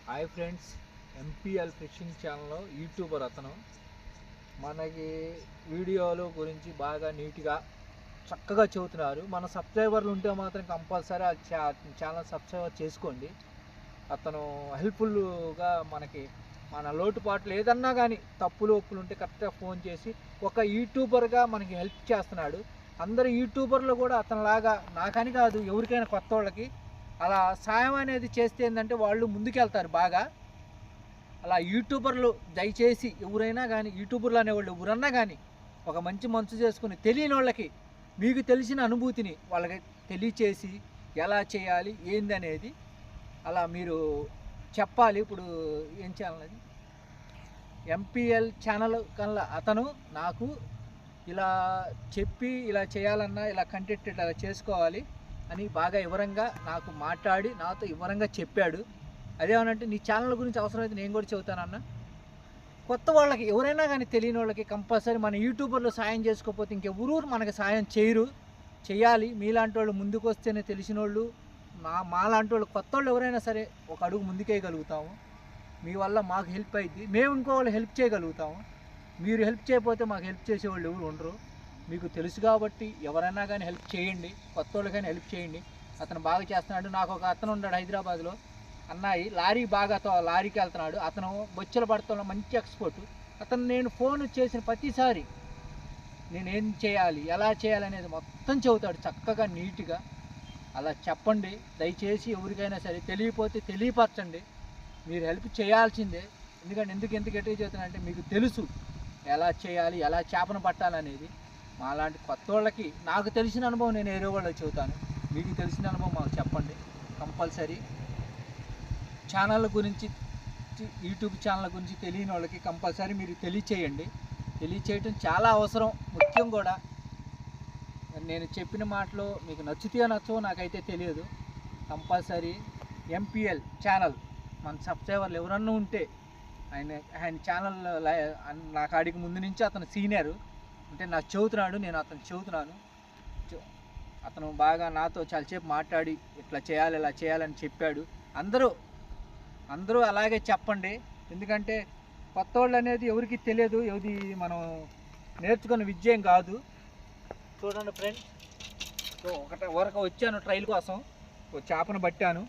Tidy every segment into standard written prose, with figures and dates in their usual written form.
Hi friends, MPL fishing ఛానల్లో YouTuber అతను మనకి వీడియోల గురించి బాగా నీట్గా చక్కగా చెబుతున్నారు. మన సబ్స్క్రైబర్లు ఉంటే మాత్రం కంపల్సరీ ఆ ఛానల్ సబ్స్క్రైబర్ చేసుకోండి. అతను హెల్ప్ఫుల్గా మనకి మన లోటుపాట్లు ఏదన్నా కానీ తప్పులు ఒప్పులు ఉంటే కరెక్ట్గా ఫోన్ చేసి ఒక యూట్యూబర్గా మనకి హెల్ప్ చేస్తున్నాడు. అందరు యూట్యూబర్లు కూడా అతనిలాగా నాకని కాదు, ఎవరికైనా కొత్త వాళ్ళకి అలా సాయం అనేది చేస్తే ఏంటంటే వాళ్ళు ముందుకెళ్తారు బాగా. అలా యూట్యూబర్లు దయచేసి ఎవరైనా కానీ యూట్యూబర్లు అనేవాళ్ళు ఎవరన్నా కానీ ఒక మంచి మనసు చేసుకుని తెలియని వాళ్ళకి మీకు తెలిసిన అనుభూతిని వాళ్ళకి తెలియచేసి ఎలా చేయాలి ఏంది అనేది అలా మీరు చెప్పాలి. ఇప్పుడు ఏం ఛానల్ అది, ఎంపీఎల్ ఛానల్ కల్లా అతను నాకు ఇలా చెప్పి ఇలా చేయాలన్నా ఇలా కంటెంట్ ఇలా చేసుకోవాలి అని బాగా వివరంగా నాకు మాట్లాడి నాతో వివరంగా చెప్పాడు. అదేమనంటే నీ ఛానల్ గురించి అవసరమైతే నేను కూడా చెబుతానన్నా. కొత్త వాళ్ళకి ఎవరైనా కానీ తెలియని వాళ్ళకి కంపల్సరీ మన యూట్యూబర్లో సాయం చేసుకోకపోతే ఇంకెవరూ మనకి సాయం చేయరు. చేయాలి. మీలాంటి వాళ్ళు ముందుకు వస్తేనే తెలిసిన వాళ్ళు మాలాంటి వాళ్ళు కొత్త వాళ్ళు ఎవరైనా సరే ఒక అడుగు ముందుకేయగలుగుతాము. మీ వల్ల మాకు హెల్ప్ అయింది, మేము ఇంకో వాళ్ళు హెల్ప్ చేయగలుగుతాము. మీరు హెల్ప్ చేయకపోతే మాకు హెల్ప్ చేసేవాళ్ళు ఎవరు ఉండరు. మీకు తెలుసు కాబట్టి ఎవరైనా కానీ హెల్ప్ చేయండి, కొత్త వాళ్ళు కానీ హెల్ప్ చేయండి. అతను బాగా చేస్తున్నాడు. నాకు ఒక అతను ఉన్నాడు హైదరాబాద్లో, అన్నాయి లారీకి వెళ్తున్నాడు. అతను బొచ్చెల పడతంలో మంచి ఎక్స్పర్ట్. అతను నేను ఫోన్ చేసిన ప్రతిసారి నేనేం చేయాలి ఎలా చేయాలి అనేది మొత్తం చెబుతాడు చక్కగా నీట్గా. అలా చెప్పండి దయచేసి. ఎవరికైనా సరే తెలియకపోతే తెలియపరచండి. మీరు హెల్ప్ చేయాల్సిందే. ఎందుకంటే ఎందుకు ఎట్లా చెబుతానంటే మీకు తెలుసు ఎలా చేయాలి, ఎలా చేపను పట్టాలనేది. మాలాంటి కొత్త వాళ్ళకి నాకు తెలిసిన అనుభవం నేను వేరే వాళ్ళకి చెబుతాను. మీకు తెలిసిన అనుభవం మాకు చెప్పండి కంపల్సరీ. ఛానళ్ళ గురించి, యూట్యూబ్ ఛానల్ గురించి తెలియని వాళ్ళకి కంపల్సరీ మీరు తెలియచేయండి. తెలియచేయటం చాలా అవసరం, ముఖ్యం కూడా. నేను చెప్పిన మాటలు మీకు నచ్చుతాయో నచ్చవో నాకైతే తెలియదు. కంపల్సరీ ఎంపీఎల్ ఛానల్ మన సబ్స్క్రైబర్లు ఎవరన్నా ఉంటే ఆయన ఛానల్ నా కాడికి ముందు నుంచి అతను సీనియర్ అంటే నాకు చెబుతున్నాడు, నేను అతను చెబుతున్నాను. అతను బాగా నాతో చాలాసేపు మాట్లాడి ఇట్లా చేయాలి ఇలా చేయాలని చెప్పాడు. అందరూ అలాగే చెప్పండి. ఎందుకంటే కొత్త వాళ్ళు అనేది ఎవరికి తెలియదు. ఇది మనం నేర్చుకున్న విద్య ఏం కాదు. చూడండి ఫ్రెండ్స్, వరకు వచ్చాను ట్రైల్ కోసం. చేపను పట్టాను,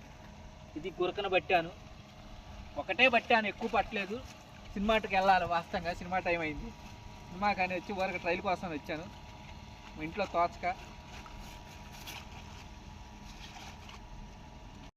ఇది గురకను పట్టాను. ఒకటే పట్టాను, ఎక్కువ పట్టలేదు. సినిమాకి వెళ్ళాలి వాస్తవంగా, సినిమా టైం అయింది. సినిమా కానీ వచ్చి వరకు ట్రైల్ కోసం వచ్చాను. ఇంట్లో తోచక